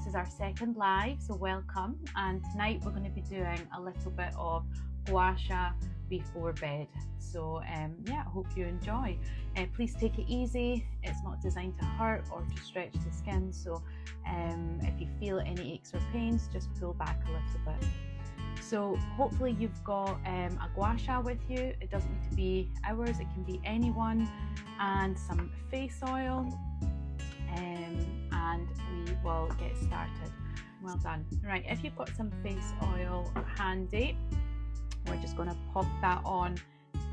is our second live, so welcome. And tonight we're going to be doing a little bit of gua sha before bed. So yeah, I hope you enjoy. Please take it easy. It's not designed to hurt or to stretch the skin. So if you feel any aches or pains, just pull back a little bit. So hopefully you've got a gua sha with you. It doesn't need to be ours, it can be anyone, and some face oil. And we will get started. Well done. Right, if you've got some face oil handy, we're just going to pop that on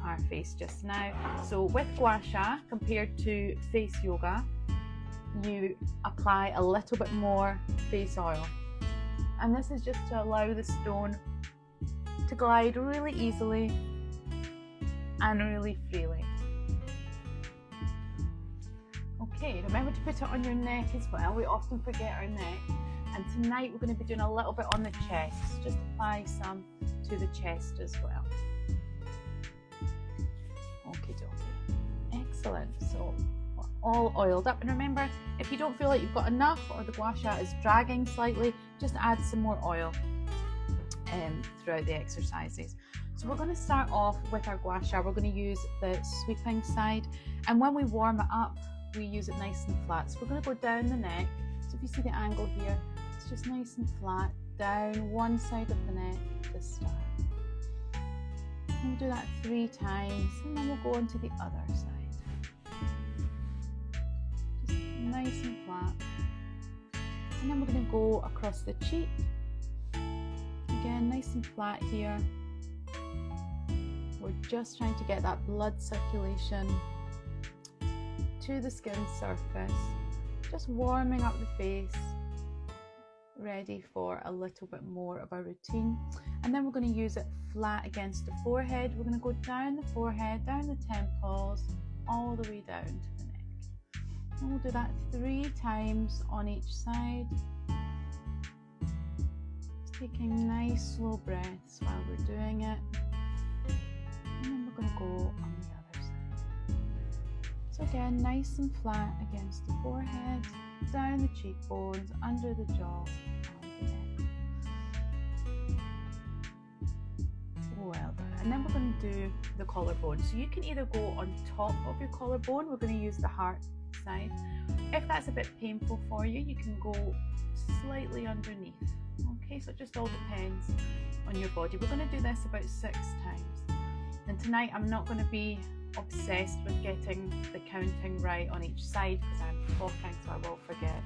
our face just now. So with gua sha, compared to face yoga, you apply a little bit more face oil. And this is just to allow the stone to glide really easily and really freely. Okay, remember to put it on your neck as well. We often forget our neck. And tonight we're going to be doing a little bit on the chest. Just apply some to the chest as well. Okay, dokie. Excellent. So we're all oiled up. And remember, if you don't feel like you've got enough or the gua sha is dragging slightly, just add some more oil throughout the exercises. So we're going to start off with our gua sha. We're going to use the sweeping side. And when we warm it up, we use it nice and flat. So we're going to go down the neck. So if you see the angle here, it's just nice and flat down one side of the neck to start. And we'll do that 3 times, and then we'll go into the other side. Just nice and flat. And then we're going to go across the cheek. Again, nice and flat here. We're just trying to get that blood circulation to the skin surface, just warming up the face, ready for a little bit more of our routine. And then we're going to use it flat against the forehead. We're going to go down the forehead, down the temples, all the way down to the neck. And we'll do that 3 times on each side. Just taking nice slow breaths while we're doing it. And then we're going to go on the other side. So again, nice and flat against the forehead, down the cheekbones, under the jaw, and the neck. Well done. And then we're going to do the collarbone. So you can either go on top of your collarbone, we're going to use the heart side. If that's a bit painful for you, you can go slightly underneath. Okay, so it just all depends on your body. We're going to do this about 6 times. And tonight I'm not going to be obsessed with getting the counting right on each side because I'm talking, so I will forget.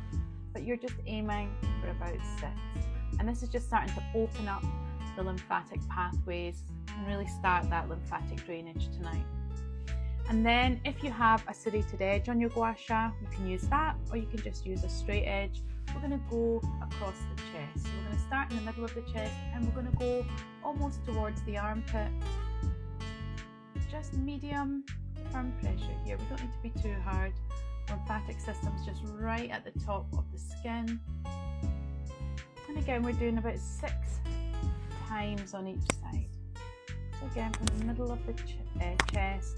But you're just aiming for about 6. And this is just starting to open up the lymphatic pathways and really start that lymphatic drainage tonight. And then if you have a serrated edge on your gua sha, you can use that, or you can just use a straight edge. We're going to go across the chest. So we're going to start in the middle of the chest and we're going to go almost towards the armpit. Just medium to firm pressure here. We don't need to be too hard. Lymphatic system's just right at the top of the skin. And again, we're doing about 6 times on each side. So again, from the middle of the chest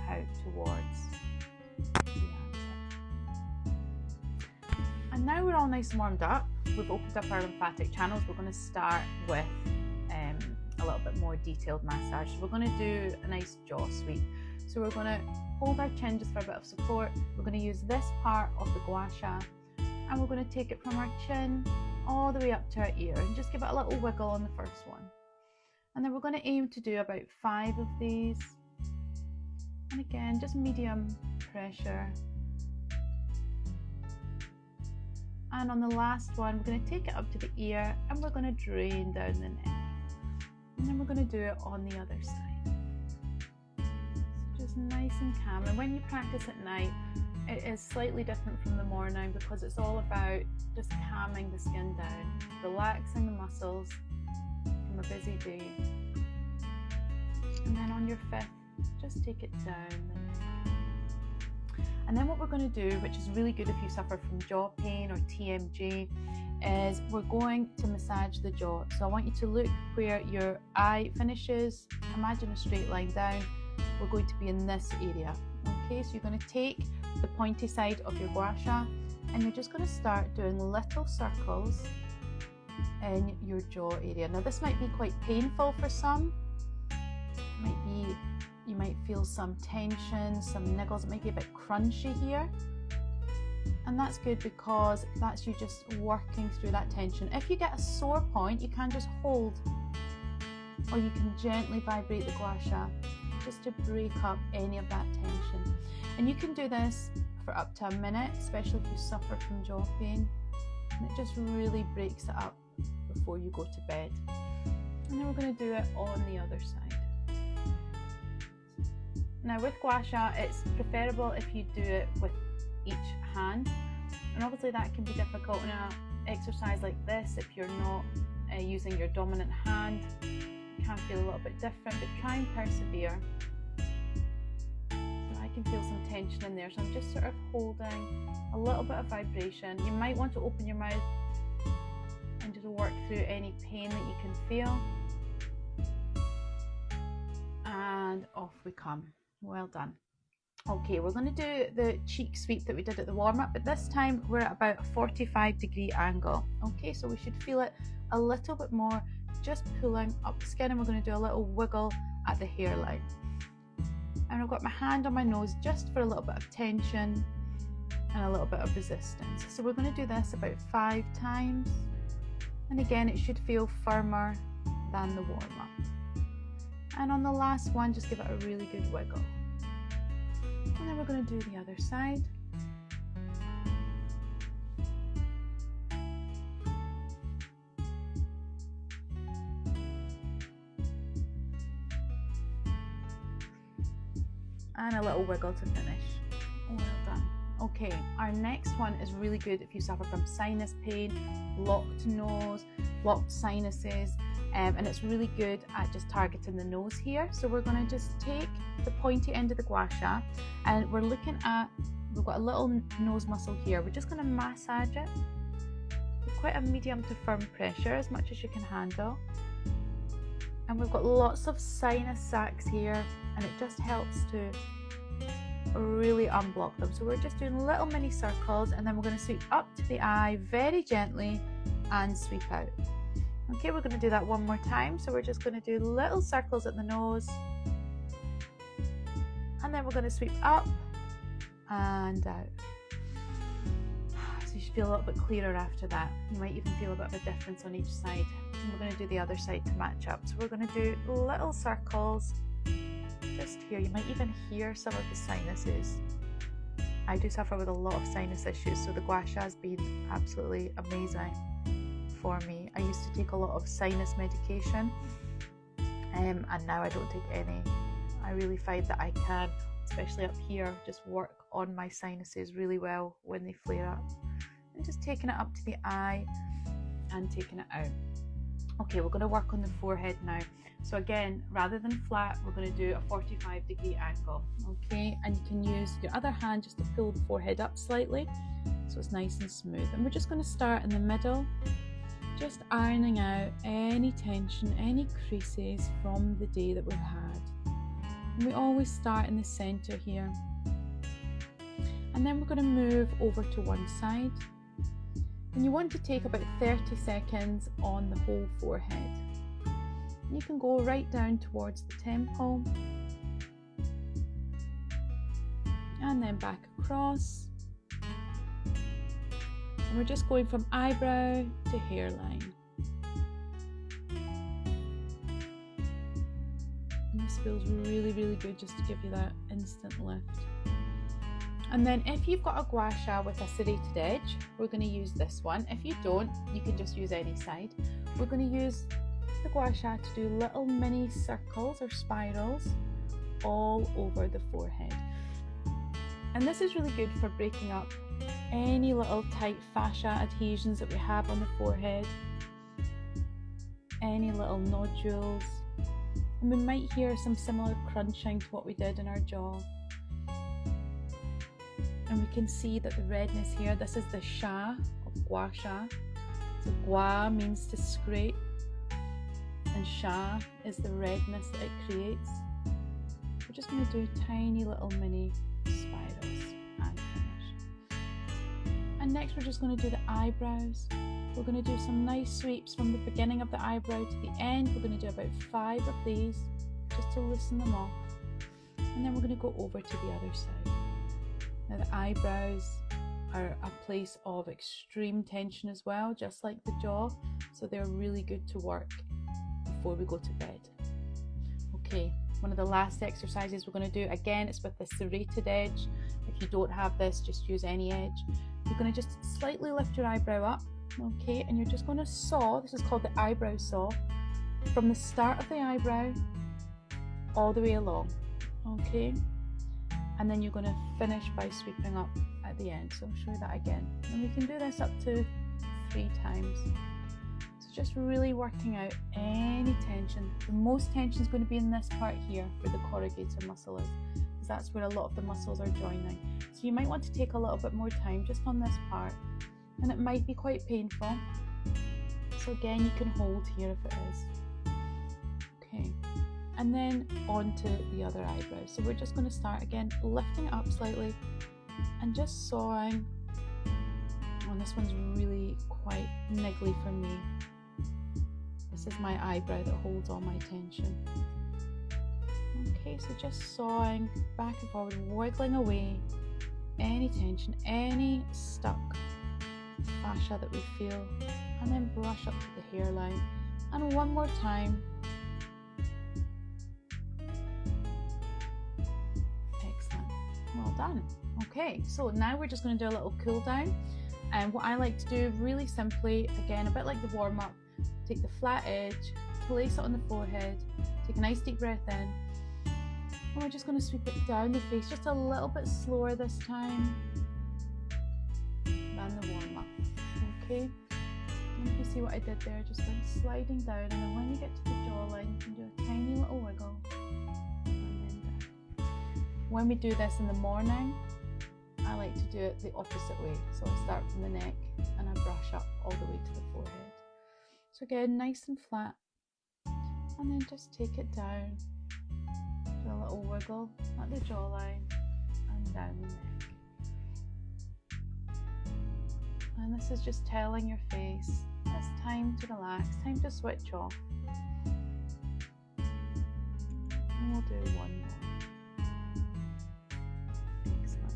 out towards the armpit. And now we're all nice and warmed up. We've opened up our lymphatic channels. We're going to start with a little bit more detailed massage. So we're going to do a nice jaw sweep. So we're going to hold our chin just for a bit of support. We're going to use this part of the gua sha and we're going to take it from our chin all the way up to our ear and just give it a little wiggle on the first one. And then we're going to aim to do about 5 of these. And again, just medium pressure. And on the last one, we're going to take it up to the ear and we're going to drain down the neck. And then we're going to do it on the other side. So just nice and calm. And when you practice at night, it is slightly different from the morning because it's all about just calming the skin down, relaxing the muscles from a busy day. And then on your 5th, just take it down the neck. And then what we're going to do, which is really good if you suffer from jaw pain or TMJ, is we're going to massage the jaw. So I want you to look where your eye finishes. Imagine a straight line down. We're going to be in this area. Okay, so you're going to take the pointy side of your gua sha And you're just going to start doing little circles in your jaw area. Now this might be quite painful for some. You might feel some tension, some niggles. It might be a bit crunchy here. And that's good because that's you just working through that tension. If you get a sore point, you can just hold, or you can gently vibrate the gua sha just to break up any of that tension. And you can do this for up to a minute, especially if you suffer from jaw pain. And it just really breaks it up before you go to bed. And then we're going to do it on the other side. Now with gua sha, it's preferable if you do it with each hand, and obviously that can be difficult in an exercise like this if you're not using your dominant hand. It can feel a little bit different, but try and persevere. So I can feel some tension in there, so I'm just sort of holding a little bit of vibration. You might want to open your mouth and just work through any pain that you can feel, and off we come. Well done. Okay, we're going to do the cheek sweep that we did at the warm-up, but this time we're at about a 45-degree angle. Okay, so we should feel it a little bit more, just pulling up the skin, and we're going to do a little wiggle at the hairline. And I've got my hand on my nose just for a little bit of tension and a little bit of resistance. So we're going to do this about 5 times, and again it should feel firmer than the warm-up. And on the last one, just give it a really good wiggle. And then we're going to do the other side. And a little wiggle to finish. Well done. Okay, our next one is really good if you suffer from sinus pain, blocked nose, blocked sinuses, and it's really good at just targeting the nose here. So we're going to just take the pointy end of the gua sha, and we're looking at, we've got a little nose muscle here. We're just going to massage it with quite a medium to firm pressure, as much as you can handle. And we've got lots of sinus sacs here, and it just helps to really unblock them. So we're just doing little mini circles, and then we're going to sweep up to the eye very gently and sweep out. Okay, we're going to do that one more time. So we're just going to do little circles at the nose, and then we're going to sweep up and out. So you should feel a little bit clearer after that. You might even feel a bit of a difference on each side. And we're going to do the other side to match up. So we're going to do little circles just here. You might even hear some of the sinuses. I do suffer with a lot of sinus issues, so the gua sha has been absolutely amazing for me. I used to take a lot of sinus medication, and now I don't take any. I really find that I can, especially up here, just work on my sinuses really well when they flare up. And just taking it up to the eye and taking it out. Okay, we're going to work on the forehead now. So again, rather than flat, we're going to do a 45-degree angle. Okay, and you can use your other hand just to pull the forehead up slightly so it's nice and smooth. And we're just going to start in the middle, just ironing out any tension, any creases from the day that we've had. And we always start in the center here. And then we're going to move over to one side. And you want to take about 30 seconds on the whole forehead. You can go right down towards the temple and then back across. And we're just going from eyebrow to hairline. And this feels really, really good just to give you that instant lift. And then if you've got a gua sha with a serrated edge, we're going to use this one. If you don't, you can just use any side. We're going to use the gua sha to do little mini circles or spirals all over the forehead. And this is really good for breaking up any little tight fascia adhesions that we have on the forehead, any little nodules, and we might hear some similar crunching to what we did in our jaw. And we can see that the redness here, this is the sha of gua sha. So gua means to scrape, and sha is the redness that it creates. We're just going to do tiny little mini spirals and finish. And next we're just going to do the eyebrows. We're going to do some nice sweeps from the beginning of the eyebrow to the end. We're going to do about 5 of these just to loosen them off. And then we're going to go over to the other side. Now the eyebrows are a place of extreme tension as well, just like the jaw. So they're really good to work before we go to bed. Okay, one of the last exercises we're going to do, again, it's with the serrated edge. If you don't have this, just use any edge. You're going to just slightly lift your eyebrow up, okay, and you're just going to saw, this is called the eyebrow saw, from the start of the eyebrow all the way along, okay, and then you're going to finish by sweeping up at the end. So I'll show you that again, and we can do this up to 3 times. So just really working out any tension. The most tension is going to be in this part here where the corrugator muscle is, because that's where a lot of the muscles are joining. So you might want to take a little bit more time just on this part, and it might be quite painful. So again, you can hold here if it is. Okay, and then on to the other eyebrow. So we're just going to start again, lifting it up slightly and just sawing. Oh, this one's really quite niggly for me. This is my eyebrow that holds all my tension. Okay, so just sawing back and forward, wiggling away any tension, any stuck fascia that we feel, and then brush up to the hairline. And one more time. Excellent. Well done. Okay, so now we're just going to do a little cool down. And what I like to do really simply, again, a bit like the warm up, take the flat edge, place it on the forehead, take a nice deep breath in, and we're just going to sweep it down the face just a little bit slower this time than the warm up. Okay, and you can see what I did there, just went sliding down, and then when you get to the jawline, you can do a tiny little wiggle and then down. When we do this in the morning, I like to do it the opposite way. So I start from the neck and I brush up all the way to the forehead. So again, nice and flat, and then just take it down, do a little wiggle at the jawline and down the neck. And this is just telling your face it's time to relax, time to switch off. And we'll do one more. Excellent.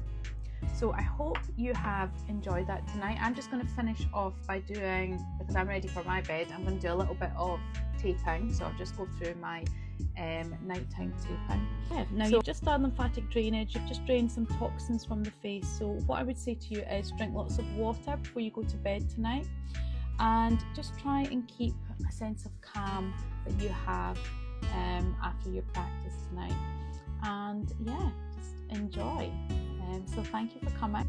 So I hope you have enjoyed that tonight. I'm just going to finish off by doing, because I'm ready for my bed, I'm going to do a little bit of taping. So I'll just go through my nighttime taping. Yeah, now you've just done lymphatic drainage, you've just drained some toxins from the face. So what I would say to you is drink lots of water before you go to bed tonight, and just try and keep a sense of calm that you have after your practice tonight. And yeah, just enjoy. So thank you for coming.